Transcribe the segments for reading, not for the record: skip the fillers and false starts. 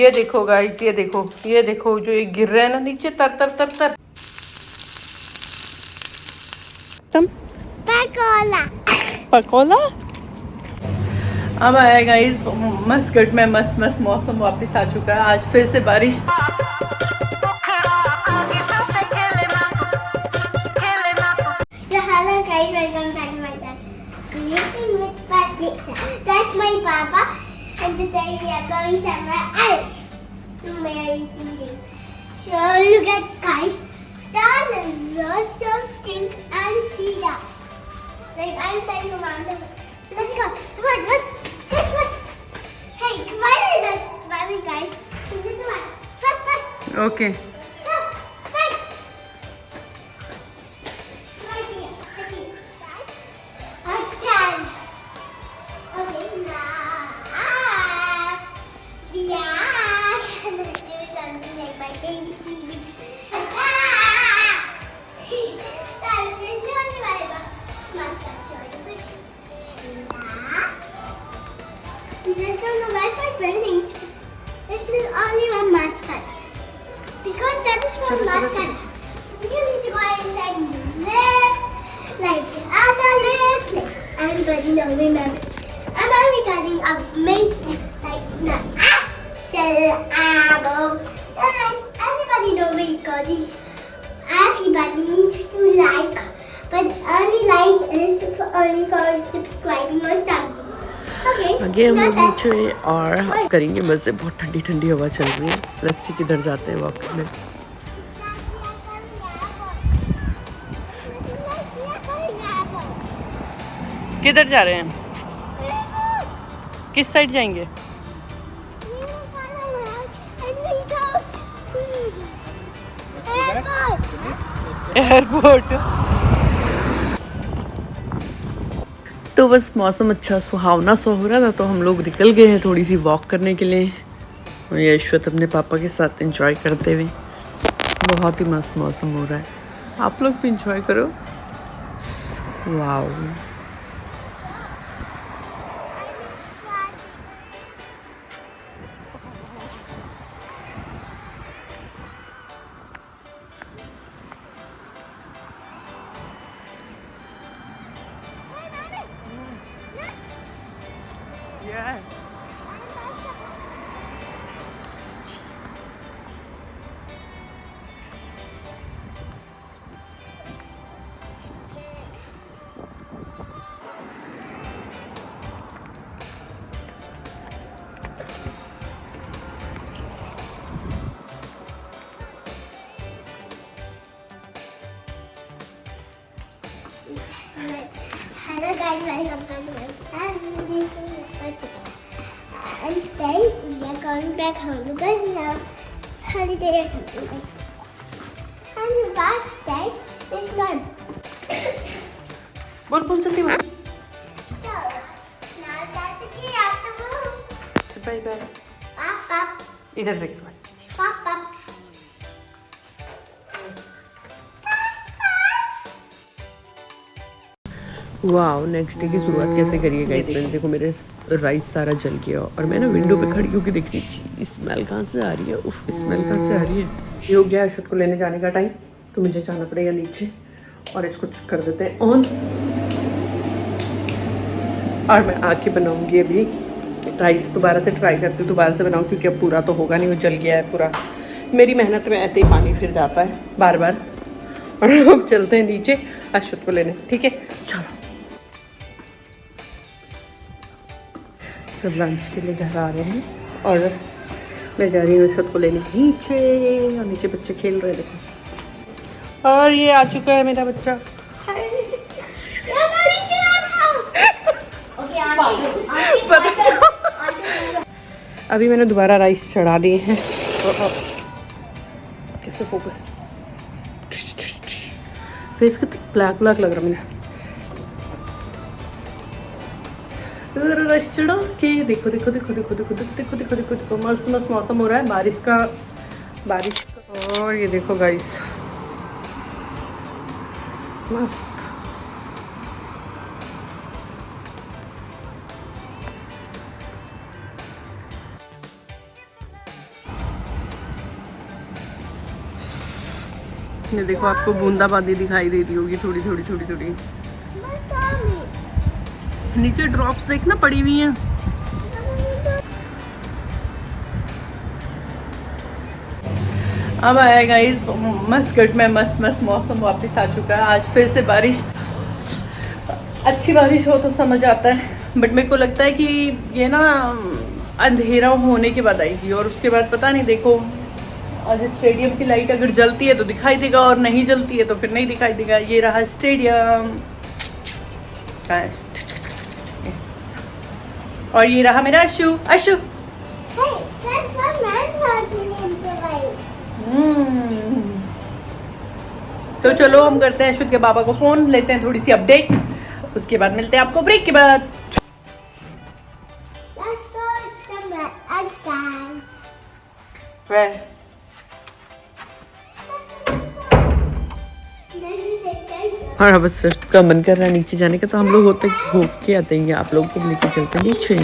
ये देखो गाइस, ये देखो जो ये गिर रहा है ना नीचे, तर तर तर तर। तुम पकोला पकोला। अब आया गाइस मस्कट में मस्त मस्त मौसम वापस आ चुका है। आज फिर से बारिश। So hello guys, welcome back to my channel. Creating with Pratiksha. That's my papa, and today we are going somewhere else to marry something. So look at guys, there are lots of things and here. Like I'm telling you, Mom, let's go. Come on, what? Guess what? Hey, come on, let's run, guys. Come on, fast. Okay Go, fast. Right here. Again. Okay, now we are gonna do something like my baby TV. Buildings. This is only one mascot. Because that is one mascot. You need to go inside the lift, like the other lift, like everybody know remember. I'm only getting a amazing like the apple. Everybody know we got this. Everybody needs to like, but only like is only for subscribing or something. आगे हम लोग नीचे और करेंगे मजे। बहुत ठंडी ठंडी हवा चल रही है। लेट्स सी किधर जाते हैं वॉक करने। किधर जा रहे हैं? किस साइड जाएंगे? एयरपोर्ट। तो बस मौसम अच्छा सुहावना सा हो रहा था तो हम लोग निकल गए हैं थोड़ी सी वॉक करने के लिए। और यशवंत अपने पापा के साथ एंजॉय करते हुए। बहुत ही मस्त मौसम हो रहा है। आप लोग भी एंजॉय करो। Wow. Hello guys, welcome back to my channel. This is Pratiksha. And today we are going back home because we have holiday or something. And the last day is one. बोल बोल जल्दी बोल। So now that's the afternoon. Bye bye. Pop. इधर देख। Pop. वाह। Next day की शुरुआत कैसे करिए गाइस? मैंने देखो मेरे राइस सारा जल गया और मैं ना विंडो पे खड़ी होकर देख रही थी स्मेल कहाँ से आ रही है। उफ, स्मेल कहाँ से आ रही है। ये हो गया अशोक को लेने जाने का टाइम तो मुझे जाना पड़ेगा नीचे और इसको कर देते हैं ऑन। और मैं आके बनाऊंगी अभी राइस। दोबारा से ट्राई करती हूँ, दोबारा से बनाऊँ क्योंकि अब पूरा तो होगा नहीं, वो जल गया है पूरा। मेरी मेहनत में ऐसे ही पानी फिर जाता है बार बार। और अब चलते हैं नीचे अशोक को लेने। ठीक है चलो। सब लंच के लिए घर आ रहे हैं और मैं जा रही हूँ अशोक को लेने नीचे। और नीचे बच्चे खेल रहे हैं देखो। और ये आ चुका है मेरा बच्चा। अभी मैंने दोबारा राइस चढ़ा दिए हैं। कैसे फोकस फेस का ब्लैक ब्लैक लग रहा मेरा। राइस चढ़ा के देखो देखो देखो देखो देखो देखो देखो देखो देखो देखो मस्त मस्त मौसम हो रहा है बारिश का। और ये देखो गाइस मस्त। ये देखो आपको बूंदाबांदी दिखाई दे रही होगी थोड़ी थोड़ी थोड़ी थोड़ी। नीचे ड्रॉप्स देखना पड़ी हुई हैं। अब आया गाइस मस्कट में मस्त मस्त मौसम वापस आ चुका है। आज फिर से बारिश, अच्छी बारिश हो तो समझ आता है, बट मेरे को लगता है कि ये ना अंधेरा होने के बाद आएगी और उसके बाद पता नहीं। देखो आज स्टेडियम की लाइट अगर जलती है तो दिखाई देगा और नहीं जलती है तो फिर नहीं दिखाई देगा। ये रहा स्टेडियम और ये रहा मेरा अशु। अशु तो चलो हम करते हैं अशु के बाबा को फोन, लेते हैं थोड़ी सी अपडेट, उसके बाद मिलते हैं आपको ब्रेक के बाद। Where? हाँ बस का मन कर रहा है नीचे जाने का, तो हम लोग होते होके आते हैं, आप लोग को लेके चलते हैं नीचे।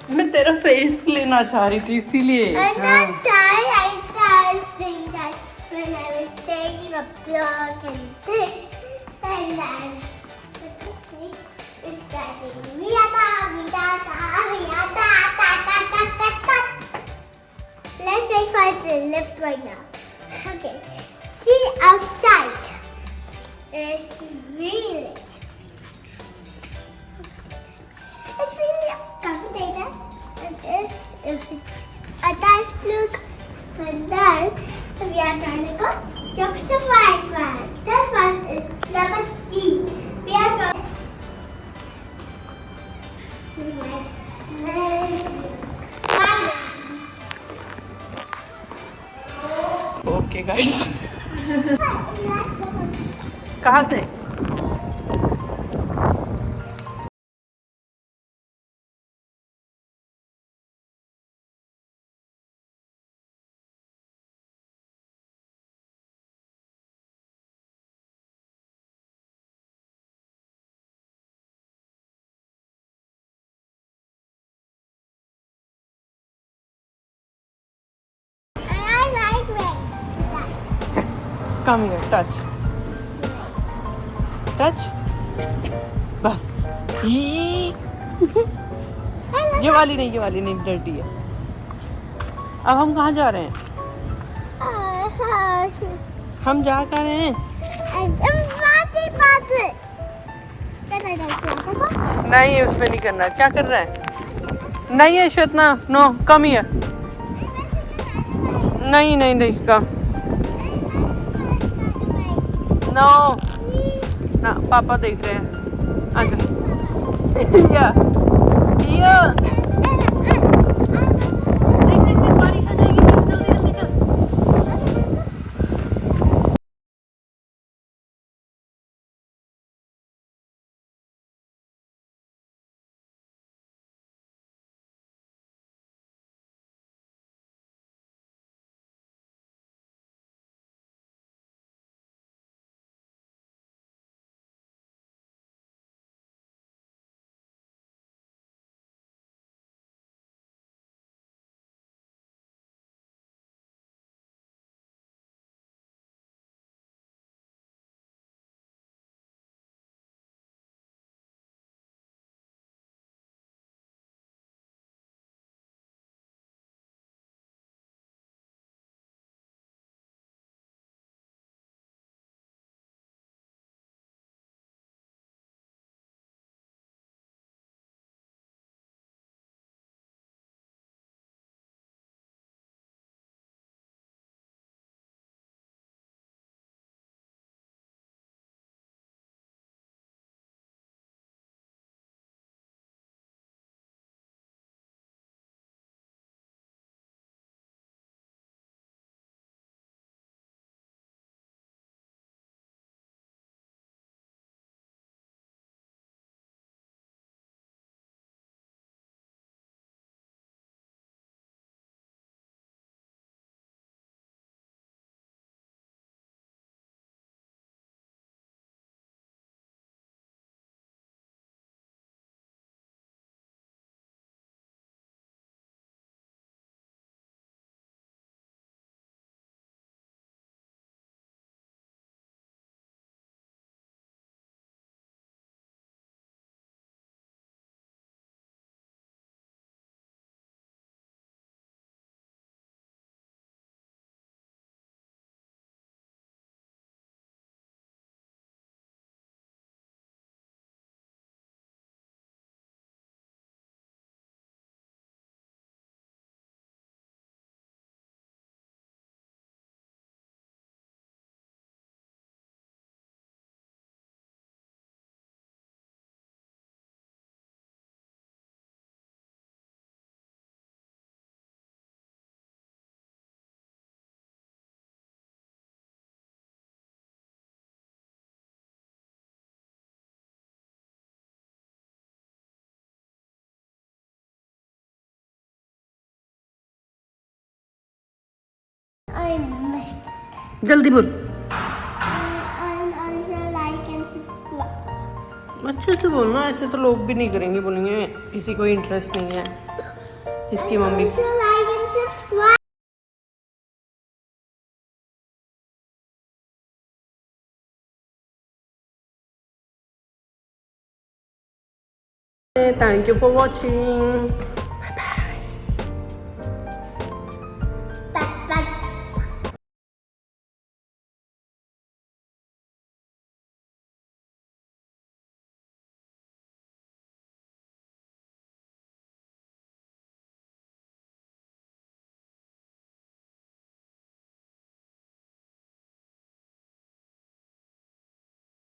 मैं तेरा फेस लेना चाह रही थी इसीलिए। Let's wait for it to lift right now. Okay. See outside. It's really comfortable. A nice look. And then we are gonna go look surprise one. That one is number C. We are going. Okay guys कहाँ से? I like red. Come here, touch. Touch. बस ये वाली नहीं dirty है। अब हम कहाँ जा रहे हैं? हम जा कर रहे हैं। नहीं उसमें नहीं करना। क्या कर रहा है? नहीं है श्वेतना, नो कम ही है। नहीं कम नो ना, पापा देख रहे हैं। अच्छा या जल्दी बोल। And also like and subscribe. अच्छे से बोलना, ऐसे तो लोग भी नहीं करेंगे, बोलेंगे किसी को इंटरेस्ट नहीं है इसकी And mummy. also like and subscribe. Thank you for watching.